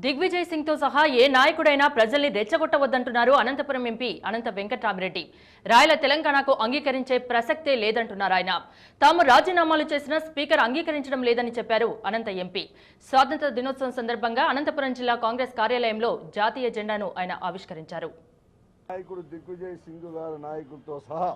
దిగ్విజయ్ సింగ్ తో సహా ఏ నాయకుడైనా ప్రజల్ని రెచ్చగొట్టవద్దంటున్నారు అనంతపురం ఎంపీ అనంత వెంకట్రామిరెడ్డి. రాయల తెలంగాణకు అంగీకరించే ప్రసక్తే లేదంటున్నారు ఆయన. తాము రాజీనామాలు చేసిన స్పీకర్ అంగీకరించడం లేదని చెప్పారు అనంత ఎంపీ. స్వాతంత్ర దినోత్సవం సందర్భంగా అనంతపురం జిల్లా కాంగ్రెస్ కార్యాలయంలో జాతీయ జెండాను ఆయన ఆవిష్కరించారు. నాయకుడు దిగ్విజయ్ సింగ్ గారి నాయకులతో సహా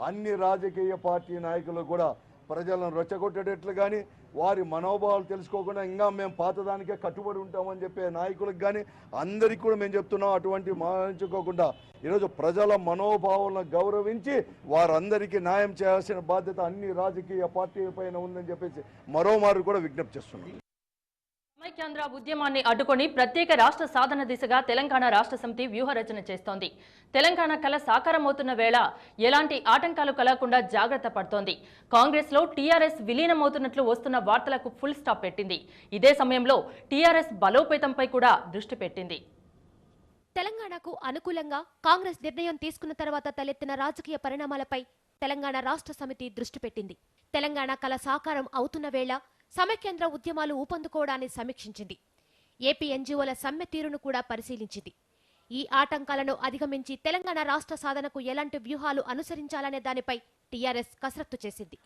అన్ని రాజకీయ పార్టీ నాయకులు కూడా ప్రజలను రెచ్చగొట్టేటట్లు కానీ వారి మనోభావాలు తెలుసుకోకుండా ఇంకా మేము పాతదానికే కట్టుబడి ఉంటామని చెప్పే నాయకులకు కానీ అందరికీ కూడా మేము చెప్తున్నాం, అటువంటి మానించుకోకుండా ఈరోజు ప్రజల మనోభావాలను గౌరవించి వారందరికీ న్యాయం చేయాల్సిన బాధ్యత అన్ని రాజకీయ పార్టీల పైన ఉందని చెప్పేసి మరోమారు కూడా విజ్ఞప్తి చేస్తున్నాం. సమైక్యాంధ్ర ఉద్యమాన్ని అడ్డుకొని ప్రత్యేక రాష్ట్ర సాధన దిశగా తెలంగాణ రాష్ట్ర సమితి వ్యూహరచన చేస్తోంది. తెలంగాణ కళ సాకారమవుతున్న వేళ ఎలాంటి ఆటంకాలు కలగకుండా జాగ్రత్త పడుతోంది. కాంగ్రెస్ లో టీఆర్ఎస్ విలీనమవుతున్నట్లు వస్తున్న వార్తలకు ఫుల్ స్టాప్ పెట్టింది. ఇదే సమయంలో టీఆర్ఎస్ బలోపేతంపై కూడా దృష్టి పెట్టింది. తెలంగాణకు అనుకూలంగా కాంగ్రెస్ నిర్ణయం తీసుకున్న తర్వాత తలెత్తిన రాజకీయ పరిణామాలపై తెలంగాణ రాష్ట్ర సమితి దృష్టి పెట్టింది. తెలంగాణ కళ సాకారం అవుతున్న వేళ సమైక్యాంధ్ర ఉద్యమాలు ఊపందుకోవడాన్ని సమీక్షించింది. ఏపీ ఎన్జీఓల సమ్మె తీరును కూడా పరిశీలించింది. ఈ ఆటంకాలను అధిగమించి తెలంగాణ రాష్ట్ర సాధనకు ఎలాంటి వ్యూహాలు అనుసరించాలనే దానిపై టీఆర్ఎస్ కసరత్తు చేసింది.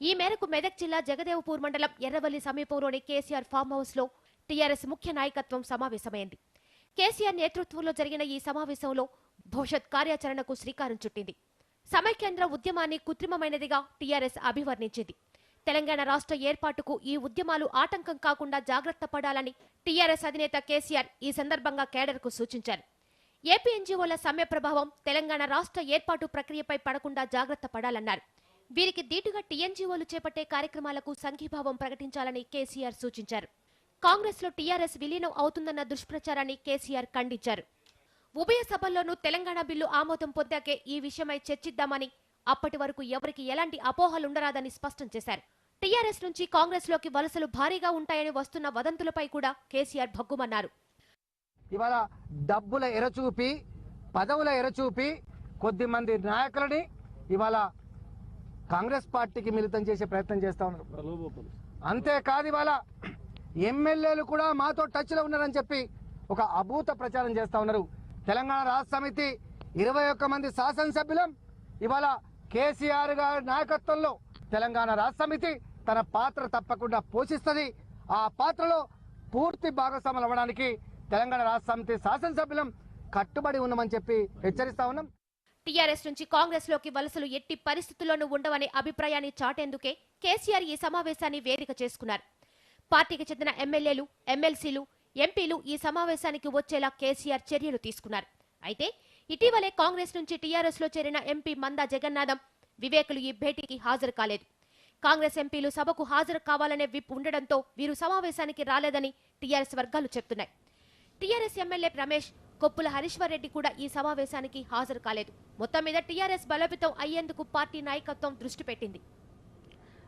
ఈ మేరకు మెదక్ జిల్లా జగదేవ్పూర్ మండలం ఎర్రవల్లి సమీపంలోని కేసీఆర్ ఫామ్ హౌస్ లో టీఆర్ఎస్ ముఖ్య నాయకత్వం సమావేశమైంది. కేసీఆర్ నేతృత్వంలో జరిగిన ఈ సమావేశంలో భవిష్యత్ కార్యాచరణకు శ్రీకారం చుట్టింది. సమైక్యాంధ్ర ఉద్యమాన్ని కృత్రిమమైనదిగా టీఆర్ఎస్ అభివర్ణించింది. తెలంగాణ రాష్ట్ర ఏర్పాటుకు ఈ ఉద్యమాలు ఆటంకం కాకుండా జాగ్రత్త పడాలని టీఆర్ఎస్ అధినేత కేసీఆర్ ఈ సందర్భంగా కేడర్కు సూచించారు. ఏపీ ఎన్జీఓల సమ్మె ప్రభావం తెలంగాణ రాష్ట్ర ఏర్పాటు ప్రక్రియపై పడకుండా జాగ్రత్త పడాలన్నారు. వీరికి దీటుగా టీఎన్జీఓలు చేపట్టే కార్యక్రమాలకు సంఘీభావం ప్రకటించాలని కేసీఆర్ సూచించారు. కాంగ్రెస్ లో టీఆర్ఎస్ విలీనం అవుతుందన్న దుష్ప్రచారాన్ని కేసీఆర్ ఖండించారు. ఉభయ సభల్లోనూ తెలంగాణ బిల్లు ఆమోదం పొందాకే ఈ విషయమై చర్చిద్దామని, అప్పటి వరకు ఎవరికి ఎలాంటి అపోహలుండరాదని స్పష్టం చేశారు. టీఆర్ఎస్ నుంచి కాంగ్రెస్ లోకి వలసలు భారీగా ఉంటాయని వస్తున్న వదంతులపై కూడా కేసీఆర్ భగ్గుమన్నారు. ఇవాళ డబ్బుల ఎరచూపి, పదవుల ఎరచూపి కొద్ది మంది నాయకులని ఇవాళ కాంగ్రెస్ పార్టీకి మిళితం చేసే ప్రయత్నం చేస్తా ఉన్నారు. అంతేకాదు ఇవాళ ఎమ్మెల్యేలు కూడా మాతో టచ్ లో ఉన్నారని చెప్పి ఒక అభూత ప్రచారం చేస్తా ఉన్నారు. తెలంగాణ రాష్ట్ర సమితి 21 మంది శాసనసభ్యులం ఇవాళ కేసీఆర్ గారి నాయకత్వంలో తెలంగాణ రాష్ట్ర సమితి తన పాత్ర తప్పకుండా పోషిస్తుంది. ఆ పాత్రలో పూర్తి భాగస్వాములు అవ్వడానికి తెలంగాణ రాష్ట్ర సమితి శాసనసభ్యులం కట్టుబడి ఉన్నామని చెప్పి హెచ్చరిస్తా ఉన్నాం. టీఆర్ఎస్ నుంచి కాంగ్రెస్ లోకి వలసలు ఎట్టి పరిస్థితుల్లోనూ ఉండవనే అభిప్రాయాన్ని చాటేందుకే కేసీఆర్ ఈ సమావేశాన్ని వేదిక చేసుకున్నారు. పార్టీకి చెందిన ఎమ్మెల్యేలు, ఎమ్మెల్సీలు, ఎంపీలు ఈ సమావేశానికి వచ్చేలా కేసీఆర్ చర్యలు తీసుకున్నారు. అయితే ఇటీవలే కాంగ్రెస్ నుంచి టీఆర్ఎస్ లో చేరిన ఎంపీ మందా జగన్నాథం, వివేకులు ఈ భేటీకి హాజరు కాలేదు. కాంగ్రెస్ ఎంపీలు సభకు హాజరు కావాలనే విప్ ఉండడంతో వీరు సమావేశానికి రాలేదని టీఆర్ఎస్ వర్గాలు చెప్తున్నాయి. టీఆర్ఎస్ ఎమ్మెల్యే రమేష్, కొప్పుల హరీశ్వర్ రెడ్డి కూడా ఈ సమావేశానికి హాజరు కాలేదు. మొత్తం మీద టీఆర్ఎస్ బలోపేతం అయ్యేందుకు పార్టీ నాయకత్వం దృష్టి పెట్టింది.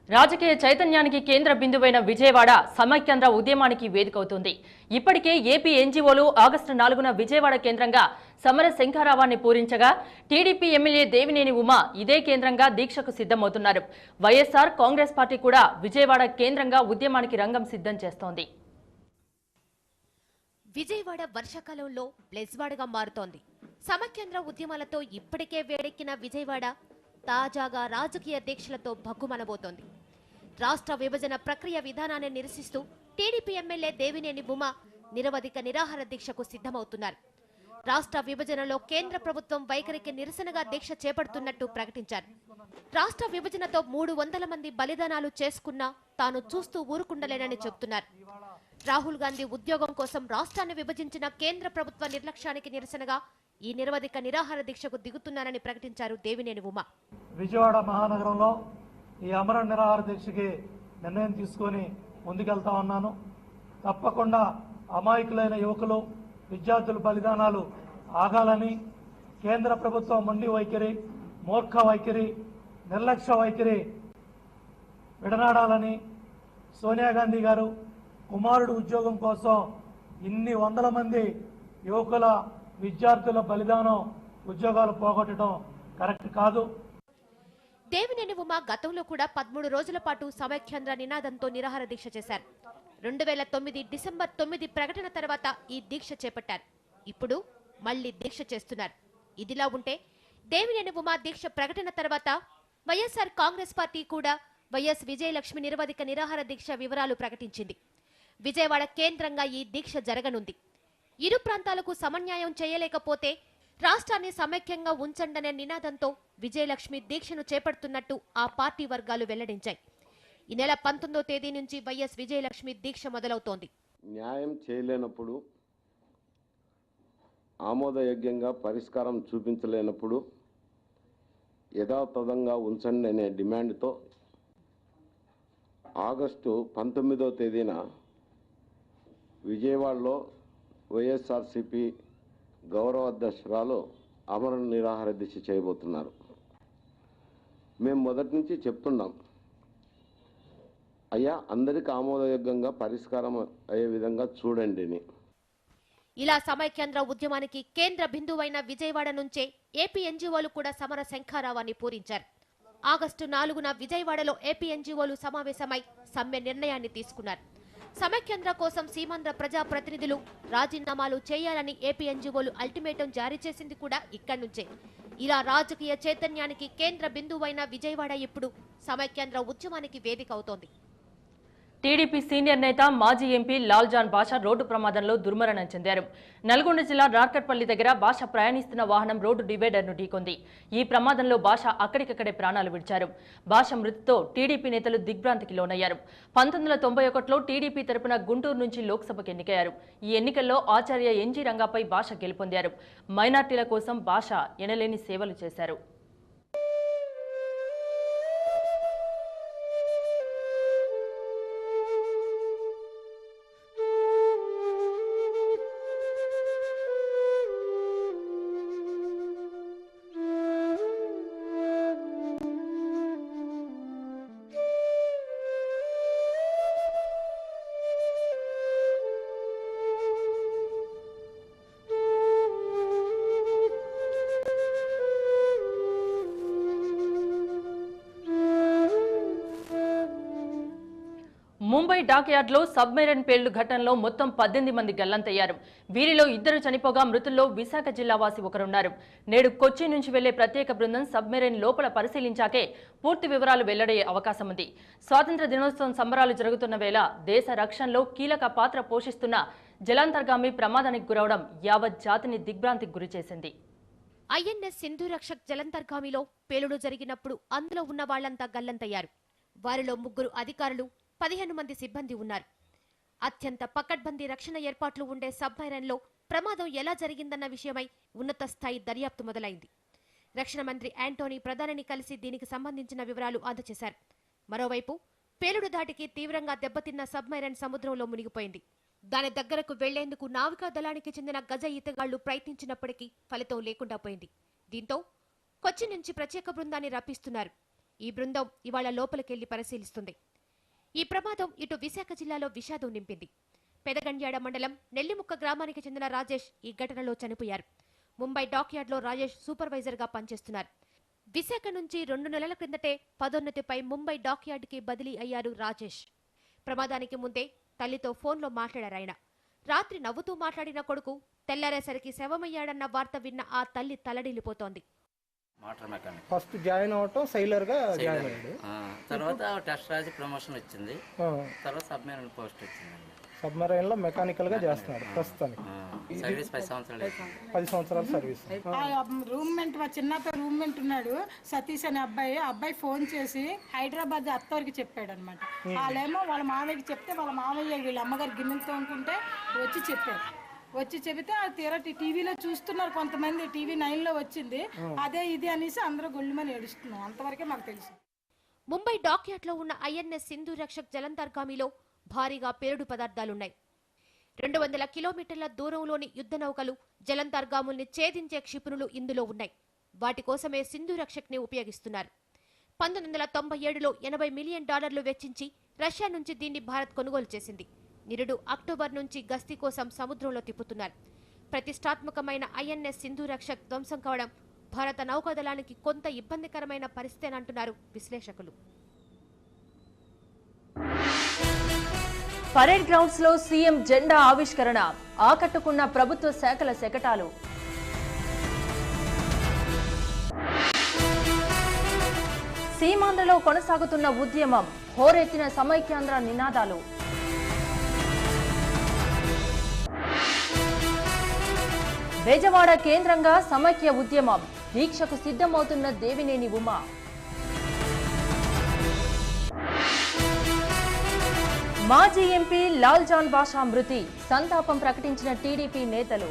రాజకీయ చైతన్యానికి కేంద్ర బిందువైన విజయవాడ సమైక్యాంధ్ర ఉద్యమానికి వేదికవుతుంది. ఇప్పటికే ఏపీ ఎన్జీఓలు ఆగస్టు 4న విజయవాడ కేంద్రంగా సమర శంఖారావాన్ని పూరించగా టీడీపీ ఎమ్మెల్యే దేవినేని ఉమ ఇదే కేంద్రంగా దీక్షకు సిద్ధమవుతున్నారు. వైఎస్ఆర్ కాంగ్రెస్ పార్టీ కూడా విజయవాడ కేంద్రంగా ఉద్యమానికి రంగం సిద్ధం చేస్తోంది. విజయవాడ వర్షాకాలంలో బ్లెజ్వాడగా మారుతోంది. సమైక్యాంధ్ర ఉద్యమాలతో ఇప్పటికే వేడెక్కిన విజయవాడ తాజాగా రాజకీయ దీక్షలతో భగ్గుమనబోతోంది. రాష్ట్ర విభజన ప్రక్రియ విధానాన్ని నిరసిస్తూ టీడీపీ ఎమ్మెల్యే దేవినేని ఉమ నిరవధిక నిరాహార దీక్షకు సిద్ధమవుతున్నారు. రాష్ట్ర విభజనలో కేంద్ర ప్రభుత్వం వైఖరికి నిరసనగా దీక్ష చేపడుతున్నట్టు ప్రకటించారు. రాష్ట్ర విభజనతో 300 మంది బలిదానాలు చేసుకున్నా తాను చూస్తూ ఊరుకుండలేనని చెబుతున్నారు. రాహుల్ గాంధీ ఉద్యోగం కోసం రాష్ట్రాన్ని విభజించిన కేంద్ర ప్రభుత్వ నిర్లక్ష్యానికి నిరసనగా ఈ నిరవధిక నిరాహార దీక్షకు దిగుతున్నారని ప్రకటించారు దేవినేని ఉమ. విజయవాడ మహానగరంలో ఈ అమర నిరాహార దీక్షకి నిర్ణయం తీసుకొని ముందుకెళ్తా ఉన్నాను. తప్పకుండా అమాయకులైన యువకులు, విద్యార్థుల బలిదానాలు ఆగాలని, కేంద్ర ప్రభుత్వం మొండి వైఖరి, మూర్ఖ వైఖరి, నిర్లక్ష్య వైఖరి విడనాడాలని, సోనియా గాంధీ గారు కుమారుడు ఉద్యోగం కోసం ఇన్ని వందల మంది యువకుల, విద్యార్థుల బలిదానం, ఉద్యోగాలు పోగొట్టడం కరెక్ట్ కాదు. దేవినేని ఉమ గతంలో కూడా 13 రోజుల పాటు సమైక్యాంధ్ర నినాదంతో నిరాహార దీక్ష చేశారు. 2009 డిసెంబర్ 9 ప్రకటన తర్వాత ఈ దీక్ష చేపట్టారు. ఇప్పుడు మళ్లీ దీక్ష చేస్తున్నారు. ఇదిలా ఉంటే దేవినేని ఉమ దీక్ష ప్రకటన తర్వాత వైఎస్ఆర్ కాంగ్రెస్ పార్టీ కూడా వైఎస్ విజయలక్ష్మి నిరవధిక నిరాహార దీక్ష వివరాలు ప్రకటించింది. విజయవాడ కేంద్రంగా ఈ దీక్ష జరగనుంది. ఇరు ప్రాంతాలకు సమన్యాయం చేయలేకపోతే రాష్ట్రాన్ని సమైక్యంగా ఉంచండనే నినాదంతో విజయలక్ష్మి దీక్షను చేపడుతున్నట్టు ఆ పార్టీ వర్గాలు వెల్లడించాయి. ఈ నెల 19వ తేదీ నుంచి వైఎస్ విజయలక్ష్మి దీక్ష మొదలవుతోంది. న్యాయం చేయలేనప్పుడు, ఆమోదయోగ్యంగా పరిష్కారం చూపించలేనప్పుడు యథాతథంగా ఉంచండి అనే డిమాండ్తో ఆగస్టు 19వ తేదీన విజయవాడలో వైఎస్ఆర్సీపీ గౌరవ అధ్యక్షురాలు ఆమరణ నిరాహార దీక్ష చేయబోతున్నారు. మేము మొదటి నుంచి చెప్తున్నాం, అయ్యా అందరికీ ఆమోదయోగ్యంగా పరిష్కారం అయ్యే విధంగా చూడండి అని. ఇలా సమైక్యాంధ్ర ఉద్యమానికి కేంద్ర బిందువైన విజయవాడ నుంచే ఏపీ ఎన్జీఓలు కూడా సమర శంఖారావాన్ని పూరించారు. ఆగస్టు 4న విజయవాడలో ఏపీ ఎన్జీఓలు సమావేశమై సమ్మె నిర్ణయాన్ని తీసుకున్నారు. సమైక్యాంధ్ర కోసం సీమాంధ్ర ప్రజా ప్రతినిధులు రాజీనామాలు చేయాలని ఏపీ ఎన్జీఓలు అల్టిమేటం జారీ చేసింది కూడా ఇక్కడి నుంచే. ఇలా రాజకీయ చైతన్యానికి కేంద్ర బిందువైన విజయవాడ ఇప్పుడు సమైక్యాంధ్ర ఉద్యమానికి వేదిక అవుతోంది. టీడీపీ సీనియర్ నేత మాజీ ఎంపీ లాల్జాన్ బాషా రోడ్డు ప్రమాదంలో దుర్మరణం చెందారు. నల్గొండ జిల్లా రార్కట్పల్లి దగ్గర బాషా ప్రయాణిస్తున్న వాహనం రోడ్డు డివైడర్ను ఢీకొంది. ఈ ప్రమాదంలో బాషా అక్కడికక్కడే ప్రాణాలు విడిచారు. బాషా మృతితో టీడీపీ నేతలు దిగ్భ్రాంతికి లోనయ్యారు. 1991లో టీడీపీ తరపున గుంటూరు నుంచి లోక్సభకు ఎన్నికయ్యారు. ఈ ఎన్నికల్లో ఆచార్య ఎన్జీ రంగాపై బాషా గెలుపొందారు. మైనార్టీల కోసం బాషా ఎనలేని సేవలు చేశారు. ముంబై డాక్యార్డ్లో సబ్మెరైన్ పేలుడు ఘటనలో మొత్తం 18 మంది గల్లంతయ్యారు. వీరిలో 2 చనిపోగా మృతుల్లో విశాఖ జిల్లా వాసి ఒకరున్నారు. నేడు కొచ్చి నుంచి వెళ్లే ప్రత్యేక బృందం సబ్మెరైన్ లోపల పరిశీలించాకే పూర్తి వివరాలు వెల్లడయ్యే అవకాశం ఉంది. స్వాతంత్ర దినోత్సవం సంబరాలు జరుగుతున్న వేళ దేశ రక్షణలో కీలక పాత్ర పోషిస్తున్న జలాంతర్గామి ప్రమాదానికి గురవడం యావత్ జాతిని దిగ్భ్రాంతికి గురిచేసింది. ఐఎన్ఎస్ సింధు రక్షక్ జలంతర్గామిలో పేలుడు జరిగినప్పుడు అందులో ఉన్న వాళ్లంతా గల్లంతయ్యారు. వారిలో 3 అధికారులు, 15 మంది సిబ్బంది ఉన్నారు. అత్యంత పకడ్బందీ రక్షణ ఏర్పాట్లు ఉండే సబ్మెరైన్లో ప్రమాదం ఎలా జరిగిందన్న విషయమై ఉన్నత స్థాయి దర్యాప్తు మొదలైంది. రక్షణ మంత్రి యాంటోనీ ప్రధానిని కలిసి దీనికి సంబంధించిన వివరాలు అందజేశారు. మరోవైపు పేలుడు ధాటికి తీవ్రంగా దెబ్బతిన్న సబ్మెరైన్ సముద్రంలో మునిగిపోయింది. దాని దగ్గరకు వెళ్లేందుకు నావికా దళానికి చెందిన గజ ఈతగాళ్లు ప్రయత్నించినప్పటికీ ఫలితం లేకుండా పోయింది. దీంతో కొచ్చి నుంచి ప్రత్యేక బృందాన్ని రప్పిస్తున్నారు. ఈ బృందం ఇవాళ లోపలికెళ్లి పరిశీలిస్తుంది. ఈ ప్రమాదం ఇటు విశాఖ జిల్లాలో విషాదం నింపింది. పెదగండ్యాడ మండలం నెల్లిముక్క గ్రామానికి చెందిన రాజేష్ ఈ ఘటనలో చనిపోయారు. ముంబై డాక్యార్డ్లో రాజేష్ సూపర్వైజర్గా పనిచేస్తున్నారు. విశాఖ నుంచి 2 నెలల క్రిందటే పదోన్నతిపై ముంబై డాక్యార్డ్కి బదిలీ అయ్యారు రాజేష్. ప్రమాదానికి ముందే తల్లితో ఫోన్లో మాట్లాడారాయన. రాత్రి నవ్వుతూ మాట్లాడిన కొడుకు తెల్లారేసరికి శవమయ్యాడన్న వార్త విన్న ఆ తల్లి తలడిల్లిపోతోంది. ఫస్ట్ జాయిన్ అవటం సైలర్ గా జాయిన్ అయ్యాడు. తర్వాత టెస్ట్ రాసి ప్రమోషన్ వచ్చింది. తర్వాత సబ్మెరైన్ పోస్ట్ వచ్చింది. సబ్మెరైన్ లో మెకానికల్ గా చేస్తున్నాడు ప్రస్తుతానికి. సర్వీస్ 10 సంవత్సరాల సర్వీస్. రూమ్మేట్ మా చిన్నతో రూమ్మేట్ ఉన్నాడు సతీష్ అనే అబ్బాయి ఫోన్ చేసి హైదరాబాద్ అత్తవారికి చెప్పాడు అనమాట. వాళ్ళేమో వాళ్ళ మామయ్యకి చెప్తే వాళ్ళ మామయ్య వీళ్ళ అమ్మగారు గిన్నెలతో అనుకుంటే వచ్చి చెబితే తీరా టీవీలో చూస్తున్నారు కొంతమంది. టీవీ 9లో వచ్చింది. అదే ఇది అనేసి అందరూ గొల్లుమని ఏడుస్తున్నాం. అంతవరకే మాకు తెలుసు. ముంబై డాక్యార్డ్లో ఉన్న ఐఎన్ఎస్ సింధు రక్షక్ జలంతర్గామిలో భారీగా పేలుడు పదార్థాలున్నాయి. 200 కిలోమీటర్ల దూరంలోని యుద్ధ నౌకలు, జలంతర్గాముల్ని ఛేదించే క్షిపణులు ఇందులో ఉన్నాయి. వాటి కోసమే సింధు రక్షక్ ని ఉపయోగిస్తున్నారు. 1997లో $80 మిలియన్ వెచ్చించి రష్యా నుంచి దీన్ని భారత్ కొనుగోలు చేసింది. నిరుడు అక్టోబర్ నుంచి గస్తీ కోసం సముద్రంలో తిప్పుతున్నారు. ప్రతిష్టాత్మకమైన ఐఎన్ఎస్ సింధు రక్షక్ ధ్వంసం కావడం భారత నౌకాదళానికి కొంత ఇబ్బందికరమైన పరిస్థితి అంటున్నారు విశ్లేషకులు. పరేడ్ గ్రౌండ్స్ లో సీఎం జెండా ఆవిష్కరణ, ఆకట్టుకున్న ప్రభుత్వ శాఖల శకటాలు. సీమాంధ్రలో కొనసాగుతున్న ఉద్యమం, హోరెత్తిన సమైక్యాంధ్ర నినాదాలు. బెజవాడ కేంద్రంగా సమైక్య ఉద్యమం, దీక్షకు సిద్ధమవుతున్న దేవినేని ఉమా. మాజీ ఎంపీ లాల్ జాన్ బాషా మృతి, సంతాపం ప్రకటించిన టీడీపీ నేతలు.